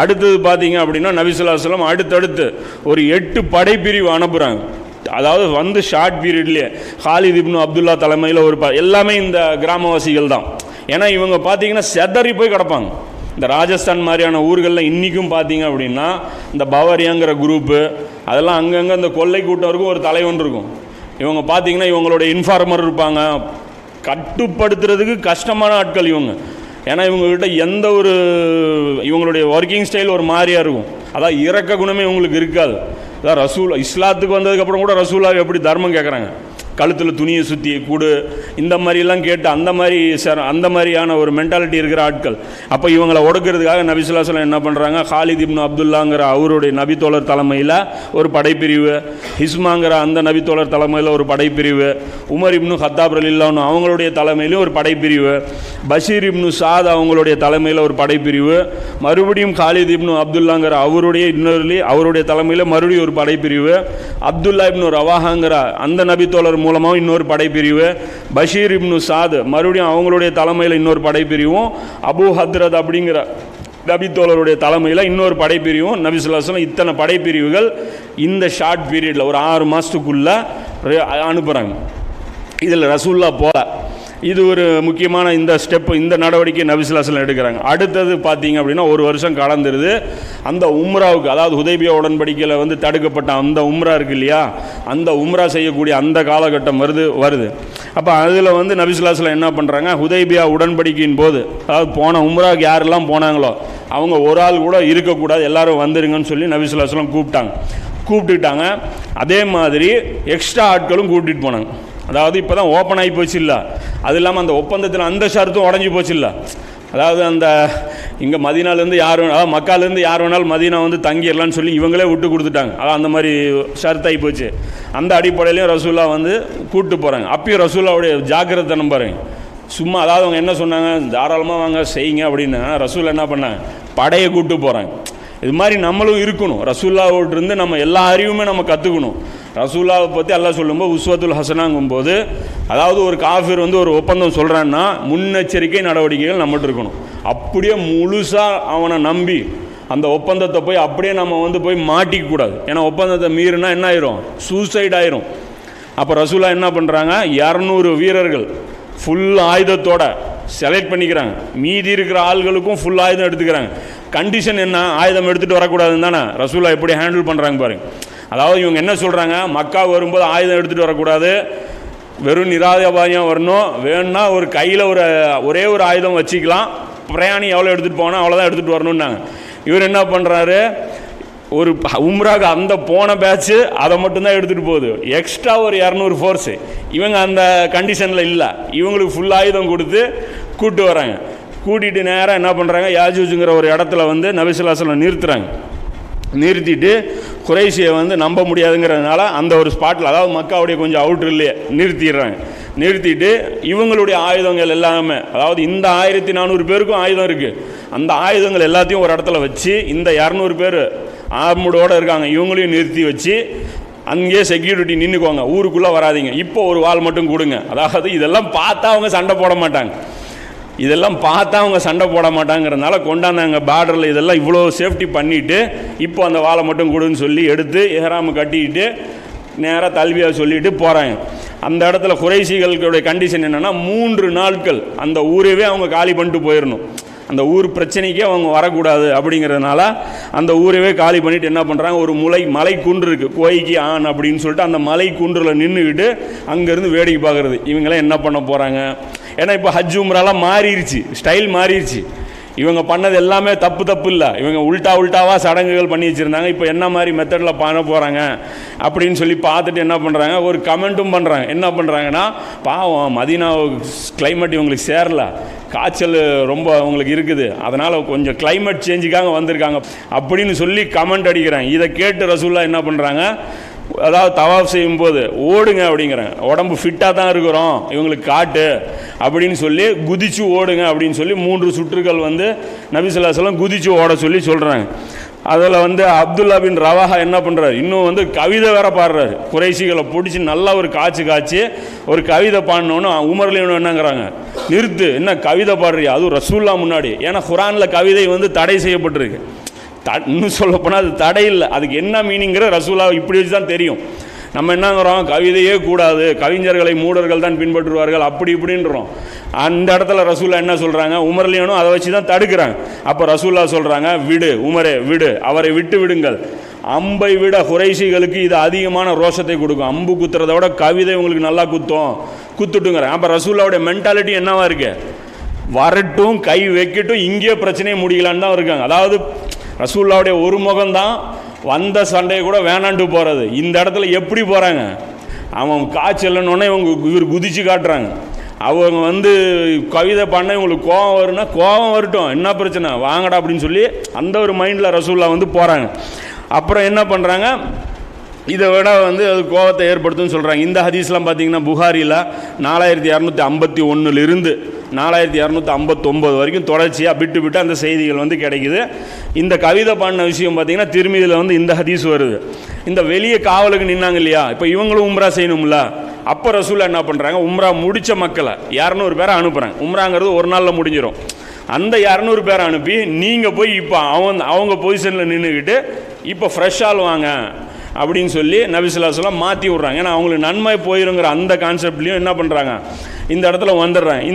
அடுத்தது பார்த்தீங்க அப்படின்னா நபி ஸல்லல்லாஹு அலைஹி வஸல்லம் அடுத்தடுத்து ஒரு 8 படைப்பிரிவு அனுப்புகிறாங்க. அதாவது வந்து ஷார்ட் பீரியட்லேயே ஹாலித் இப்னு அப்துல்லா தலைமையில் ஒரு எல்லாமே இந்த கிராமவாசிகள் தான். ஏன்னா இவங்க பார்த்தீங்கன்னா செதறி போய் கிடப்பாங்க. இந்த ராஜஸ்தான் மாதிரியான ஊர்களில் இன்றைக்கும் பார்த்தீங்க அப்படின்னா இந்த பவாரியாங்கிற குரூப்பு அதெல்லாம் அங்கங்கே இந்த கொள்ளை கூட்டம் இருக்கும், ஒரு தலைவன் இருக்கும். இவங்க பார்த்தீங்கன்னா இவங்களுடைய இன்ஃபார்மர் இருப்பாங்க. கட்டுப்படுத்துறதுக்கு கஷ்டமான ஆட்கள் இவங்க. ஏன்னா இவங்ககிட்ட எந்த ஒரு இவங்களுடைய ஒர்க்கிங் ஸ்டைல் ஒரு மாதிரியாக இருக்கும். அதான் இறக்க குணமே இவங்களுக்கு இருக்காது. அதான் ரசூல் இஸ்லாத்துக்கு வந்ததுக்கப்புறம் கூட ரசூலாவை எப்படி தர்மம் கேட்குறாங்க, கழுத்தில் துணியை சுற்றி கூடு இந்த மாதிரிலாம் கேட்டு அந்த மாதிரியான ஒரு மென்டாலிட்டி இருக்கிற ஆட்கள். அப்போ இவங்களை ஒடுக்கிறதுக்காக நபி ஸல்லல்லாஹு அலைஹி வஸல்லம் என்ன பண்ணுறாங்க, ஹாலித் இப்னு அப்துல்லாங்கிற அவருடைய நபித்தோழர் தலைமையில் ஒரு படைப்பிரிவு, ஹிஸ்மாங்கிற அந்த நபித்தோழர் தலைமையில் ஒரு படைப்பிரிவு, உமர் இப்னு ஹத்தாப் ரலியல்லாஹு அன்ஹு அவங்களுடைய தலைமையிலும் ஒரு படைப்பிரிவு, பஷீர் இப்னு சாத் அவங்களுடைய தலைமையில் ஒரு படைப்பிரிவு, மறுபடியும் ஹாலித் இப்னு அப்துல்லாங்கிற அவருடைய தலைமையில் மறுபடியும் ஒரு படைப்பிரிவு, அப்துல்லா இப்னு ரவாஹாங்கிற அந்த நபித்தோழர் மூலமாக இன்னொரு படைப்பிரிவு, பஷீர் இப்னு சாத் மறுபடியும் அவங்களுடைய தலைமையில் இன்னொரு படைப்பிரிவும், அபு ஹத்ரத் அப்படிங்கிற நபித்தோழருடைய தலைமையில் இன்னொரு படைப்பிரிவும், நபி ஸல்லல்லாஹு அலைஹி வஸல்லம் இத்தனை படைப்பிரிவுகள் இந்த ஷார்ட் பீரியடில் ஒரு 6 மாதத்துக்குள்ளே அனுப்புகிறாங்க. இதில் ரசூல்லா போல இது ஒரு முக்கியமான இந்த ஸ்டெப்பு, இந்த நடவடிக்கை நபி ஸல்லல்லாஹு அலைஹி வஸல்லம் எடுக்கிறாங்க. அடுத்தது பார்த்தீங்க அப்படின்னா ஒரு வருஷம் கடந்துருது. அந்த உம்ராவுக்கு, அதாவது ஹுதைபியா உடன்படிக்கையில் வந்து தடுக்கப்பட்ட அந்த உம்ரா இருக்கு இல்லையா, அந்த உம்ரா செய்யக்கூடிய அந்த காலகட்டம் வருது. அப்போ அதில் வந்து நபி ஸல்லல்லாஹு அலைஹி வஸல்லம் என்ன பண்ணுறாங்க, ஹுதைபியா உடன்படிக்கையின் போது, அதாவது போன உம்ராவுக்கு யாரெல்லாம் போனாங்களோ அவங்க ஒரு ஆள் கூட இருக்கக்கூடாது, எல்லாரும் வந்துருங்கன்னு சொல்லி நபி ஸல்லல்லாஹு அலைஹி வஸல்லம் கூப்பிட்டுட்டாங்க. அதே மாதிரி எக்ஸ்ட்ரா ஆட்களும் கூப்பிட்டுட்டு போனாங்க. அதாவது இப்போ தான் ஓப்பன் ஆகி போச்சு இல்லை, அது இல்லாமல் அந்த ஒப்பந்தத்தில் அந்த ஷரத்தும் உடஞ்சி போச்சு இல்லை. அதாவது அந்த இங்கே மதீனாலேருந்து யார் அதாவது மக்காலேருந்து யார் வேணாலும் மதீனா வந்து தங்கிடலான்னு சொல்லி இவங்களே விட்டு கொடுத்துட்டாங்க. அதான் அந்த மாதிரி ஷரத்தாகி போச்சு. அந்த அடிப்படையிலையும் ரசூல்லா வந்து கூப்பிட்டு போகிறாங்க. அப்பயும் ரசூல்லாவுடைய ஜாக்கிரதை நம்புறாங்க. சும்மா அதாவது அவங்க என்ன சொன்னாங்க, தாராளமாக வாங்க செய்யுங்க அப்படின்னு. ரசூல் என்ன பண்ணாங்க, படையை கூப்பிட்டு போகிறாங்க. இது மாதிரி நம்மளும் இருக்கணும். ரசூல்லாவிட்டிருந்து நம்ம எல்லா அறிவுமே நம்ம கற்றுக்கணும். ரசூல்லாவை பற்றி அல்லாஹ் சொல்லும்போது உஸ்வத்துல் ஹசனாங்கும்போது, அதாவது ஒரு காஃபிர் வந்து ஒரு ஒப்பந்தம் சொல்கிறான்னா முன்னெச்சரிக்கை நடவடிக்கைகள் நம்மகிட்ட இருக்கணும். அப்படியே முழுசாக அவனை நம்பி அந்த ஒப்பந்தத்தை போய் அப்படியே நம்ம வந்து போய் மாட்டிக்கக்கூடாது. ஏன்னா ஒப்பந்தத்தை மீறினா என்ன ஆயிரும், சூசைட் ஆயிரும். அப்போ ரசூலா என்ன பண்ணுறாங்க, 200 வீரர்கள் ஃபுல் ஆயுதத்தோட செலக்ட் பண்ணிக்கிறாங்க. மீதி இருக்கிற ஆள்களுக்கும் ஃபுல் ஆயுதம் எடுத்துக்கிறாங்க. கண்டிஷன் என்ன, ஆயுதம் எடுத்துகிட்டு வரக்கூடாதுன்னு தானே ரசூலா எப்படி ஹேண்டில் பண்ணுறாங்க பாருங்க. அதாவது இவங்க என்ன சொல்கிறாங்க, மக்கா வரும்போது ஆயுதம் எடுத்துகிட்டு வரக்கூடாது, வெறும் நிராயுதபாணியாக வரணும், வேணும்னா ஒரு கையில் ஒரே ஒரு ஆயுதம் வச்சுக்கலாம், பிரயாணி எவ்வளோ எடுத்துகிட்டு போனால் அவ்வளோதான் எடுத்துகிட்டு வரணுன்னாங்க. இவர் என்ன பண்ணுறாரு, ஒரு உம்ராக்கு அந்த போன பேட்ச்சு அதை மட்டும்தான் எடுத்துகிட்டு போகுது, எக்ஸ்ட்ரா ஒரு 200 ஃபோர்ஸு. இவங்க அந்த கண்டிஷனில் இல்லை, இவங்களுக்கு ஃபுல் ஆயுதம் கொடுத்து கூப்பிட்டு வராங்க. கூட்டிகிட்டு நேராக என்ன பண்ணுறாங்க, யாஜூஜுங்கிற ஒரு இடத்துல வந்து நபி ஸல்லல்லாஹு அலைஹி வஸல்லம் நிறுத்துறாங்க. நிறுத்திட்டு குறைஷியை வந்து நம்ப முடியாதுங்கிறதுனால அந்த ஒரு ஸ்பாட்டில், அதாவது மக்காவுடைய கொஞ்சம் அவுட்டர்லேயே நிறுத்திடுறாங்க. நிறுத்திட்டு இவங்களுடைய ஆயுதங்கள் எல்லாமே, அதாவது இந்த 1400 பேருக்கும் ஆயுதம் இருக்குது, அந்த ஆயுதங்கள் எல்லாத்தையும் ஒரு இடத்துல வச்சு இந்த 200 பேர் ஆர்முடோடு இருக்காங்க, இவங்களையும் நிறுத்தி வச்சு அங்கேயே செக்யூரிட்டி நின்றுக்குவாங்க, ஊருக்குள்ளே வராதிங்க, இப்போ ஒரு வாள் மட்டும் கொடுங்க. அதாவது இதெல்லாம் பார்த்தா அவங்க சண்டை போட மாட்டாங்க, கொண்டாந்தாங்க பார்டரில். இதெல்லாம் இவ்வளோ சேஃப்டி பண்ணிவிட்டு இப்போ அந்த வாளை மட்டும் கொடுன்னு சொல்லி எடுத்து எஹ்ராமு கட்டிக்கிட்டு நேராக தல்பியா சொல்லிட்டு போகிறாங்க. அந்த இடத்துல குறைஷிகளுடைய கண்டிஷன் என்னென்னா 3 நாட்கள் அந்த ஊரவே அவங்க காலி பண்ணிட்டு போயிடணும். அந்த ஊர் பிரச்சனைக்கே அவங்க வரக்கூடாது அப்படிங்கிறதுனால அந்த ஊரவே காலி பண்ணிவிட்டு என்ன பண்ணுறாங்க, ஒரு மலை குன்று இருக்குது, கோய்க்கு ஆன் அப்படின்னு சொல்லிட்டு அந்த மலை குன்றில் நின்றுக்கிட்டு அங்கேருந்து வேடிக்கை பார்க்குறது. இவங்களாம் என்ன பண்ண போகிறாங்க, ஏன்னா இப்போ ஹஜ் உம்ராலாம் மாறிடுச்சு, ஸ்டைல் மாறிடுச்சு. இவங்க பண்ணது எல்லாமே தப்பு இல்லை, இவங்க உல்டாவாக சடங்குகள் பண்ணி வச்சுருந்தாங்க. இப்போ என்ன மாதிரி மெத்தடில் பண்ண போகிறாங்க அப்படின்னு சொல்லி பார்த்துட்டு என்ன பண்ணுறாங்க, ஒரு கமெண்ட்டும் பண்ணுறாங்க. என்ன பண்ணுறாங்கன்னா, பாவம் மதீனா கிளைமேட் இவங்களுக்கு சேரல, காய்ச்சல் ரொம்ப அவங்களுக்கு இருக்குது, அதனால் கொஞ்சம் கிளைமேட் சேஞ்சுக்காக வந்திருக்காங்க அப்படின்னு சொல்லி கமெண்ட் அடிக்கிறாங்க. இதை கேட்டு ரசூல்லா என்ன பண்ணுறாங்க, அதாவது தவாஃப் செய்யும்போது ஓடுங்க அப்படிங்கிறாங்க. உடம்பு ஃபிட்டாக தான் இருக்கிறோம், இவங்களுக்கு காட்டு அப்படின்னு சொல்லி குதிச்சு ஓடுங்க அப்படின்னு சொல்லி 3 சுற்றுகள் வந்து நபி ஸல்லல்லாஹு அலைஹி வஸல்லம் குதிச்சு ஓட சொல்லி சொல்கிறாங்க. அதில் வந்து அப்துல்லா பின் ரவாஹா என்ன பண்ணுறாரு, இன்னும் வந்து கவிதை வேற பாடுறாரு. குறைஷிகளை பிடிச்சி நல்லா ஒரு காய்ச்சி ஒரு கவிதை பாடினோன்னு உமர்லையும் என்னங்கிறாங்க, நிறுத்து, என்ன கவிதை பாடுறியா, அதுவும் ரசூல்லா முன்னாடி. ஏன்னா குர்ஆனில் கவிதை வந்து தடை செய்யப்பட்டிருக்கு. இன்னும் சொல்லப்போனால் அது தடை இல்லை. அதுக்கு என்ன மீனிங்கிற ரசூலா இப்படி வச்சு தான் தெரியும். நம்ம என்னங்கிறோம், கவிதையே கூடாது, கவிஞர்களை மூடர்கள் தான் பின்பற்றுவார்கள் அப்படி இப்படின்றோம். அந்த இடத்துல ரசூலா என்ன சொல்கிறாங்க, உமர்லியனும் அதை வச்சு தான் தடுக்கிறாங்க. அப்போ ரசூலா சொல்கிறாங்க, விடு உமரே விடு, அவரை விட்டு விடுங்கள். அம்பை விட குறைசிகளுக்கு இது அதிகமான ரோஷத்தை கொடுக்கும். அம்பு குத்துறத விட கவிதை உங்களுக்கு நல்லா குத்துட்டுங்கிற. அப்போ ரசூலாவுடைய மென்டாலிட்டி என்னவா இருக்கு, வரட்டும் கை வைக்கட்டும் இங்கேயே பிரச்சனையை முடிக்கலான்னு தான் இருக்காங்க. அதாவது ரசூல்லாவுடைய ஒரு முகம்தான் வந்த சண்டையை கூட வேணான்ட்டு போகிறது. இந்த இடத்துல எப்படி போகிறாங்க, அவன் காய்ச்சல்னோடனே இவர் குதிச்சு காட்டுறாங்க. அவங்க கவிதை பண்ண இவங்களுக்கு கோபம் வரும்னா கோபம் வரட்டும், என்ன பிரச்சனை வாங்கடா அப்படின்னு சொல்லி அந்த ஒரு மைண்டில் ரசூல்லா போகிறாங்க. அப்புறம் என்ன பண்ணுறாங்க, இதை விட அது கோபத்தை ஏற்படுத்தும்னு சொல்கிறாங்க. இந்த ஹதீஸ்லாம் பார்த்தீங்கன்னா புகாரியில் 4251 4259 வரைக்கும் தொடர்ச்சியாக விட்டு அந்த செய்திகள் கிடைக்குது. இந்த கவிதை பாடின விஷயம் பார்த்தீங்கன்னா திருமதியில் இந்த ஹதீஸ் வருது. இந்த வெளியே காவலுக்கு நின்னாங்க இல்லையா, இப்போ இவங்களும் உம்ரா செய்யணும்ல. அப்போ ரசூலா என்ன பண்ணுறாங்க, உம்ரா முடித்த மக்களை 200 பேரை அனுப்புகிறாங்க. உம்ராங்கிறது ஒரு நாளில் முடிஞ்சிடும். அந்த 200 பேரை அனுப்பி நீங்கள் போய் இப்போ அவங்க பொசிஷனில் நின்றுக்கிட்டு இப்போ ஃப்ரெஷ்ஷால் வாங்க அப்படின்னு சொல்லி நபி ஸல்லல்லாஹு அலைஹி வஸல்லம் மாற்றி விட்றாங்க. ஏன்னா அவங்களுக்கு நன்மை போயிருங்கிற அந்த கான்செப்ட்லேயும் என்ன பண்ணுறாங்க, இந்த இடத்துல வந்துடுறாங்க.